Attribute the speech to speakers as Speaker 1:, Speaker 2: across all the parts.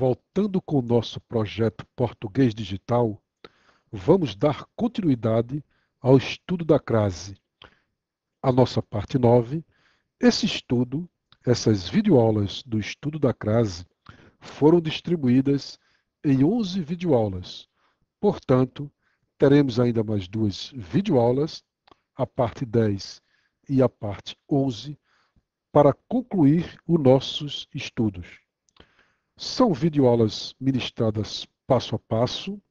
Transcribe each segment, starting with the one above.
Speaker 1: Voltando com o nosso projeto Português Digital, vamos dar continuidade ao estudo da crase. A nossa parte 9. Esse estudo, essas videoaulas do estudo da crase, foram distribuídas em 11 videoaulas. Portanto, teremos ainda mais 2 videoaulas, a parte 10 e a parte 11, para concluir os nossos estudos. São videoaulas ministradas passo a passo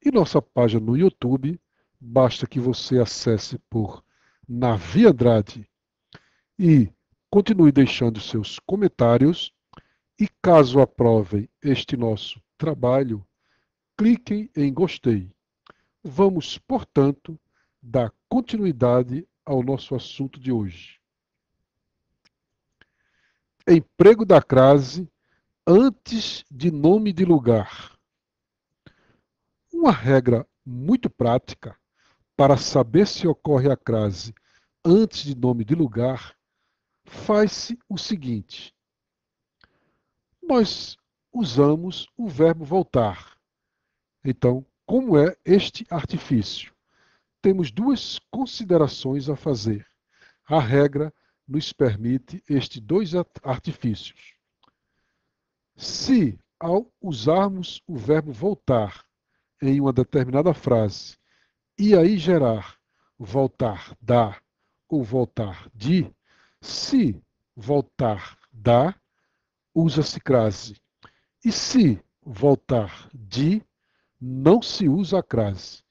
Speaker 1: e nossa página no YouTube, basta que você acesse por Navi Andrade e continue deixando seus comentários e caso aprovem este nosso trabalho, cliquem em gostei. Vamos, portanto, dar continuidade ao nosso assunto de hoje. Emprego da crase antes de nome de lugar. Uma regra muito prática para saber se ocorre a crase antes de nome de lugar faz-se o seguinte. Nós usamos o verbo voltar. Então, como é este artifício? Temos 2 considerações a fazer. A regra nos permite estes 2 artifícios. Se, ao usarmos o verbo voltar em uma determinada frase, e aí gerar voltar da ou voltar de, se voltar da, usa-se crase. E se voltar de, não se usa a crase.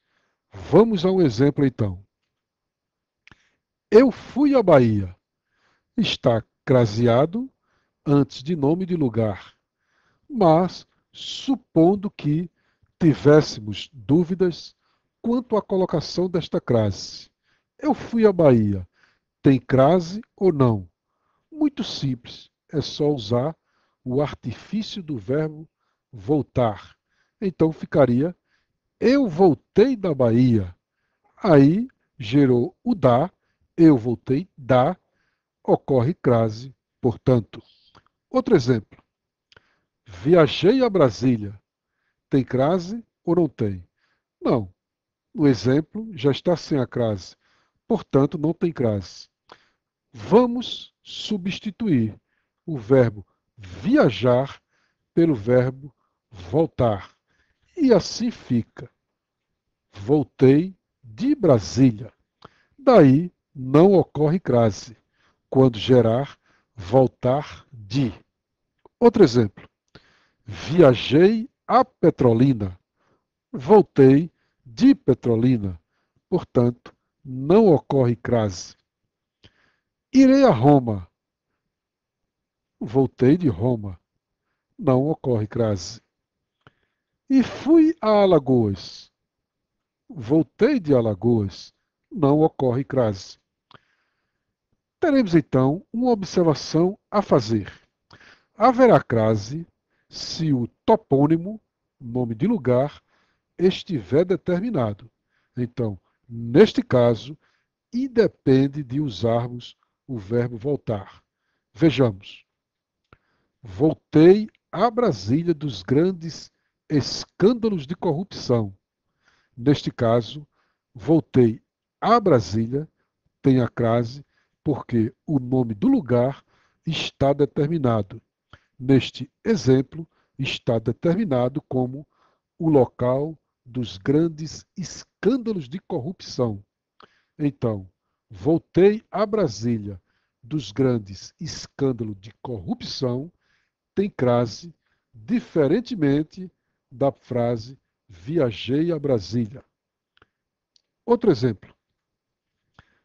Speaker 1: Vamos a um exemplo então. Eu fui à Bahia. Está craseado antes de nome de lugar. Mas, supondo que tivéssemos dúvidas quanto à colocação desta crase. Eu fui à Bahia. Tem crase ou não? Muito simples. É só usar o artifício do verbo voltar. Então ficaria eu voltei da Bahia. Aí gerou o da, eu voltei da, ocorre crase, portanto. Outro exemplo. Viajei a Brasília. Tem crase ou não tem? Não. No exemplo, já está sem a crase. Portanto, não tem crase. Vamos substituir o verbo viajar pelo verbo voltar. E assim fica. Voltei de Brasília. Daí não ocorre crase, quando gerar voltar de. Outro exemplo. Viajei a Petrolina. Voltei de Petrolina. Portanto, não ocorre crase. Irei a Roma. Voltei de Roma. Não ocorre crase. E fui a Alagoas. Voltei de Alagoas. Não ocorre crase. Teremos então uma observação a fazer. Haverá crase se o topônimo, nome de lugar, estiver determinado. Então, neste caso, independe de usarmos o verbo voltar. Vejamos. Voltei a Brasília dos grandes escândalos de corrupção. Neste caso, voltei a Brasília, tem a crase, porque o nome do lugar está determinado. Neste exemplo, está determinado como o local dos grandes escândalos de corrupção. Então, voltei a Brasília dos grandes escândalos de corrupção, tem crase, diferentemente da frase viajei a Brasília. Outro exemplo.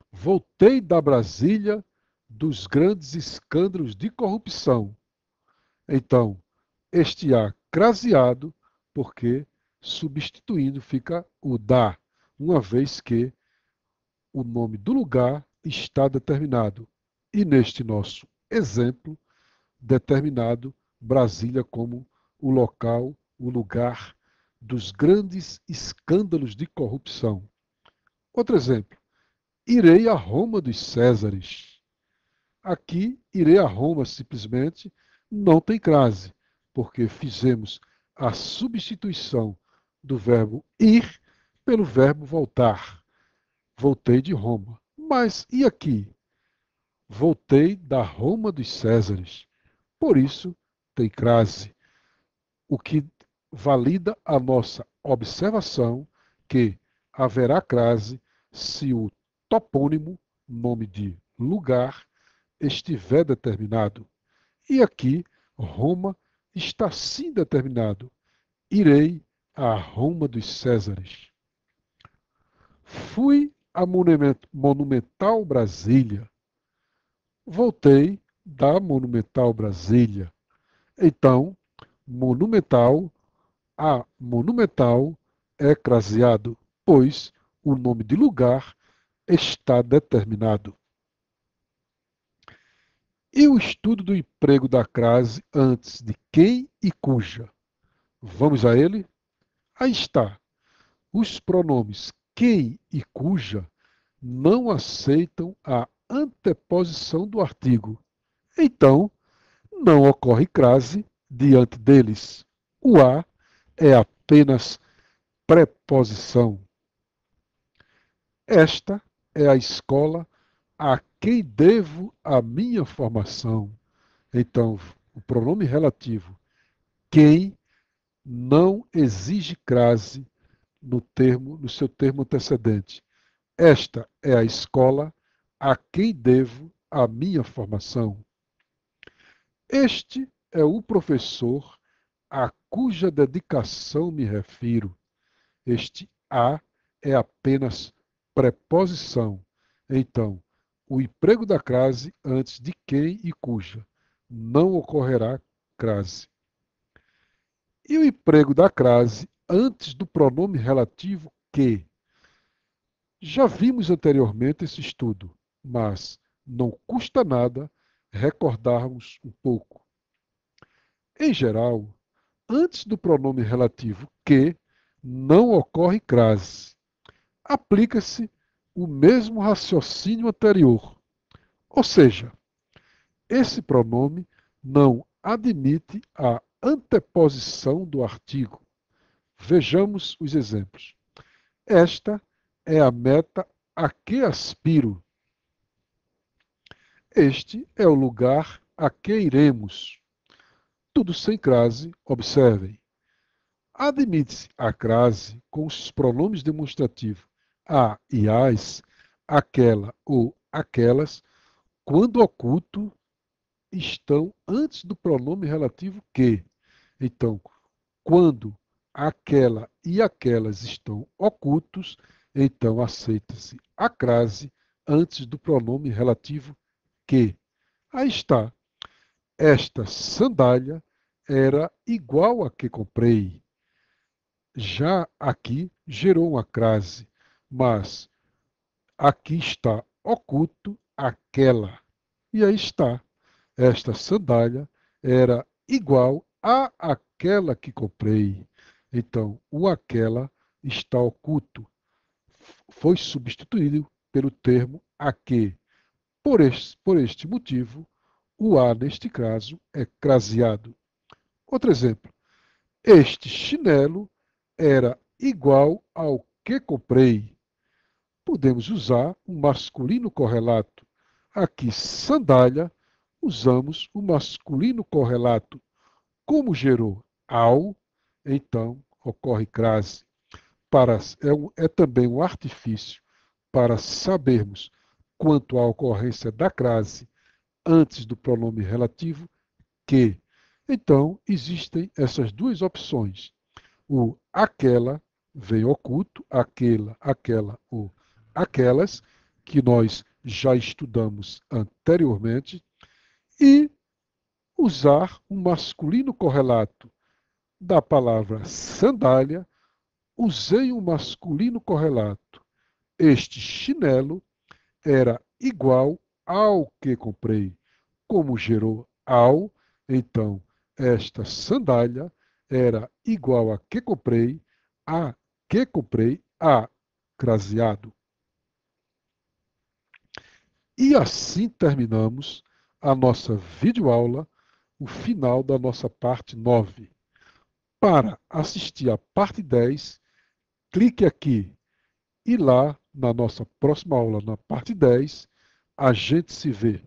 Speaker 1: Voltei da Brasília dos grandes escândalos de corrupção. Então, este A craseado, porque substituindo fica o da, uma vez que o nome do lugar está determinado. E neste nosso exemplo, determinado Brasília como o local, o lugar dos grandes escândalos de corrupção. Outro exemplo. Irei a Roma dos Césares. Aqui, irei a Roma simplesmente não tem crase, porque fizemos a substituição do verbo ir pelo verbo voltar. Voltei de Roma. Mas e aqui? Voltei da Roma dos Césares. Por isso, tem crase, o que valida a nossa observação que haverá crase se o topônimo, nome de lugar, estiver determinado. E aqui, Roma está sim determinado. Irei à Roma dos Césares. Fui à Monumental Brasília. Voltei da Monumental Brasília. Então, monumental, a monumental é craseado, pois o nome de lugar está determinado. E o estudo do emprego da crase antes de quem e cuja? Vamos a ele? Aí está. Os pronomes quem e cuja não aceitam a anteposição do artigo. Então, não ocorre crase diante deles. O a é apenas preposição. Esta é a escola a quem devo a minha formação. Então, o pronome relativo quem não exige crase no seu termo antecedente. Esta é a escola a quem devo a minha formação. Este é o professor a cuja dedicação me refiro. Este a é apenas preposição. Então, o emprego da crase antes de quem e cuja não ocorrerá crase. E o emprego da crase antes do pronome relativo que? Já vimos anteriormente esse estudo, mas não custa nada recordarmos um pouco. Em geral, antes do pronome relativo que, não ocorre crase. Aplica-se o mesmo raciocínio anterior. Ou seja, esse pronome não admite a anteposição do artigo. Vejamos os exemplos. Esta é a meta a que aspiro. Este é o lugar a que iremos. Tudo sem crase, observem. Admite-se a crase com os pronomes demonstrativos a e as, aquela ou aquelas, quando oculto, estão antes do pronome relativo que. Então, quando aquela e aquelas estão ocultos, então aceita-se a crase antes do pronome relativo que. Aí está. Esta sandália era igual a que comprei. Já aqui gerou uma crase, mas aqui está oculto aquela. E aí está. Esta sandália era igual a aquela que comprei. Então, o aquela está oculto. Foi substituído pelo termo a que. Por este motivo, o a, neste caso, é craseado. Outro exemplo. Este chinelo era igual ao que comprei. Podemos usar um masculino correlato. Aqui, sandália, usamos o masculino correlato. Como gerou ao, então ocorre crase. É também um artifício para sabermos quanto à ocorrência da crase antes do pronome relativo que. Então, existem essas duas opções. O aquela vem oculto, aquela ou aquelas, que nós já estudamos anteriormente, e usar o masculino correlato da palavra sandália, usei um masculino correlato. Este chinelo era igual ao que comprei. Como gerou ao, então esta sandália era igual a que comprei, a craseado. E assim terminamos a nossa videoaula o final da nossa parte 9. Para assistir a parte 10, clique aqui e lá na nossa próxima aula, na parte 10, a gente se vê.